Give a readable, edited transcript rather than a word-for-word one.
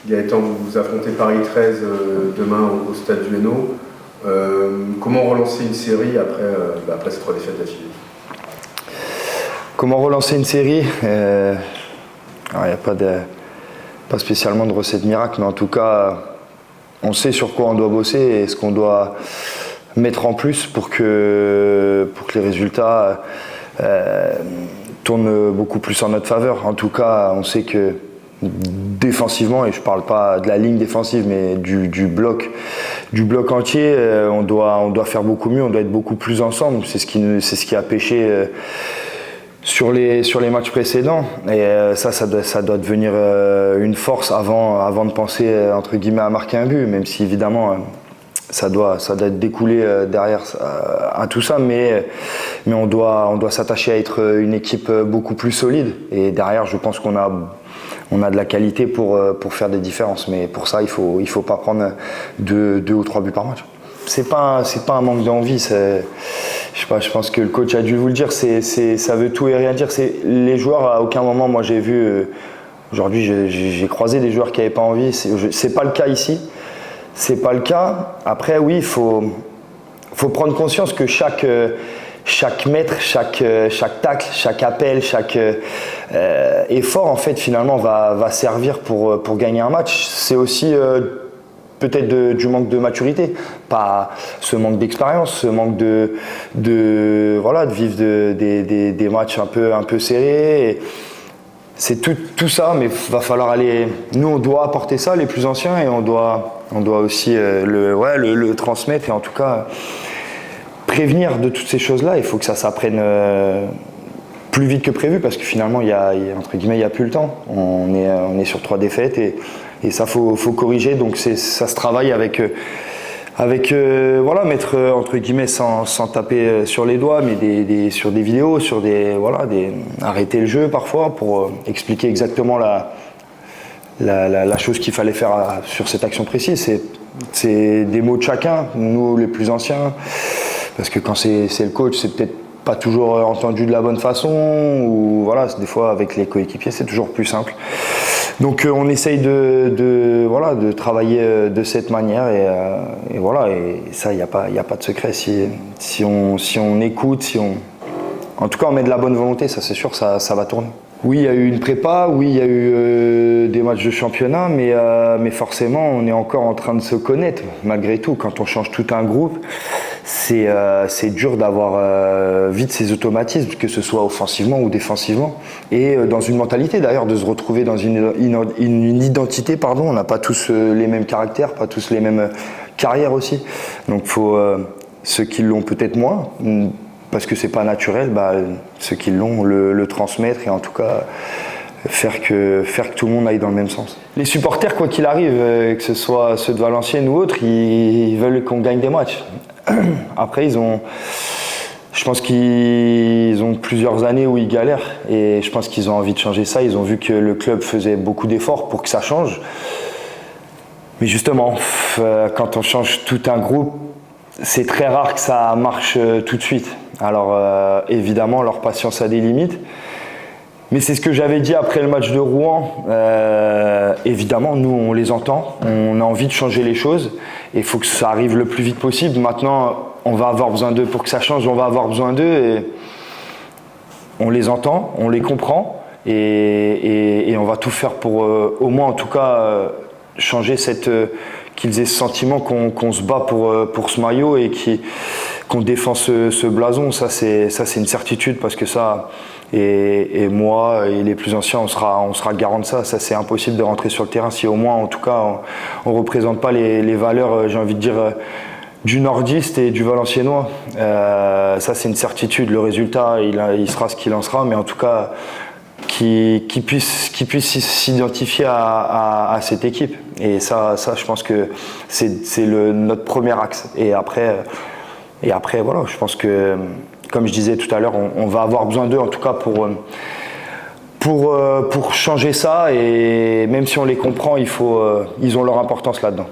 Gaëtan, vous affrontez Paris 13 demain au Stade du Hainaut. Comment relancer une série après ces 3 défaites d'affilée? Comment relancer une série? Il n'y a pas spécialement de recette miracle, mais en tout cas, on sait sur quoi on doit bosser et ce qu'on doit mettre en plus pour que les résultats tournent beaucoup plus en notre faveur. En tout cas, on sait que défensivement, et je ne parle pas de la ligne défensive, mais du bloc entier, on doit faire beaucoup mieux, on doit être beaucoup plus ensemble. C'est ce qui a pêché sur les matchs précédents. Et ça doit devenir une force avant de penser entre guillemets à marquer un but, même si évidemment ça doit être découlé derrière à tout ça, mais on doit s'attacher à être une équipe beaucoup plus solide. Et derrière, je pense qu'on a de la qualité pour faire des différences, mais pour ça il faut pas prendre 2 ou 3 buts par match. C'est pas un manque d'envie, je pense que le coach a dû vous le dire, ça veut tout et rien dire. C'est les joueurs, à aucun moment, moi j'ai vu aujourd'hui, j'ai croisé des joueurs qui n'avaient pas envie. C'est pas le cas ici, c'est pas le cas. Après oui, il faut prendre conscience que chaque mètre, chaque tacle, chaque appel, chaque effort en fait finalement va servir pour gagner un match. C'est aussi peut-être du manque de maturité, pas ce manque d'expérience, ce manque de vivre des matchs un peu serrés. Et c'est tout ça, mais va falloir aller. Nous, on doit apporter ça, les plus anciens, et on doit aussi le transmettre, et en tout cas prévenir de toutes ces choses-là. Il faut que ça s'apprenne plus vite que prévu, parce que finalement, il y a plus le temps. On est sur 3 défaites, et ça faut corriger. Donc ça se travaille avec mettre entre guillemets sans taper sur les doigts, mais sur des vidéos, arrêter le jeu parfois pour expliquer exactement la chose qu'il fallait faire sur cette action précise. C'est des mots de chacun, nous les plus anciens, parce que quand c'est le coach, c'est peut-être pas toujours entendu de la bonne façon, ou des fois avec les coéquipiers c'est toujours plus simple. Donc on essaye de travailler de cette manière, et ça, il n'y a pas de secret. Si on écoute, en tout cas on met de la bonne volonté, ça c'est sûr, ça va tourner. Oui, il y a eu une prépa, oui, il y a eu des matchs de championnat, mais forcément on est encore en train de se connaître malgré tout. Quand on change tout un groupe, c'est dur d'avoir vite ces automatismes, que ce soit offensivement ou défensivement, et dans une mentalité d'ailleurs, de se retrouver dans une identité. On n'a pas tous les mêmes caractères, pas tous les mêmes carrières aussi. Donc faut ceux qui l'ont peut-être moins, parce que c'est pas naturel, ceux qui l'ont le transmettre, et en tout cas faire que tout le monde aille dans le même sens. Les supporters, quoi qu'il arrive, que ce soit ceux de Valenciennes ou autres, ils veulent qu'on gagne des matchs. Après, je pense qu'ils ont plusieurs années où ils galèrent, et je pense qu'ils ont envie de changer ça. Ils ont vu que le club faisait beaucoup d'efforts pour que ça change. Mais justement, quand on change tout un groupe, c'est très rare que ça marche tout de suite. Alors évidemment, leur patience a des limites. Mais c'est ce que j'avais dit après le match de Rouen. Évidemment, nous, on les entend. On a envie de changer les choses. Et il faut que ça arrive le plus vite possible. Maintenant, on va avoir besoin d'eux pour que ça change. On va avoir besoin d'eux. Et on les entend, on les comprend. Et on va tout faire pour, au moins en tout cas, changer qu'ils aient ce sentiment qu'on se bat pour ce maillot, et qu'on défend ce blason. Ça c'est une certitude, parce que ça, et moi et les plus anciens, on sera garant de ça. Ça, c'est impossible de rentrer sur le terrain si au moins en tout cas on représente pas les valeurs, j'ai envie de dire, du nordiste et du valenciennois. Ça, c'est une certitude. Le résultat, il sera ce qu'il en sera, mais en tout cas qui puisse s'identifier à cette équipe. Et ça, je pense que c'est notre premier axe. Et après, voilà, je pense que, comme je disais tout à l'heure, on va avoir besoin d'eux, en tout cas pour changer ça. Et même si on les comprend, ils ont leur importance là-dedans.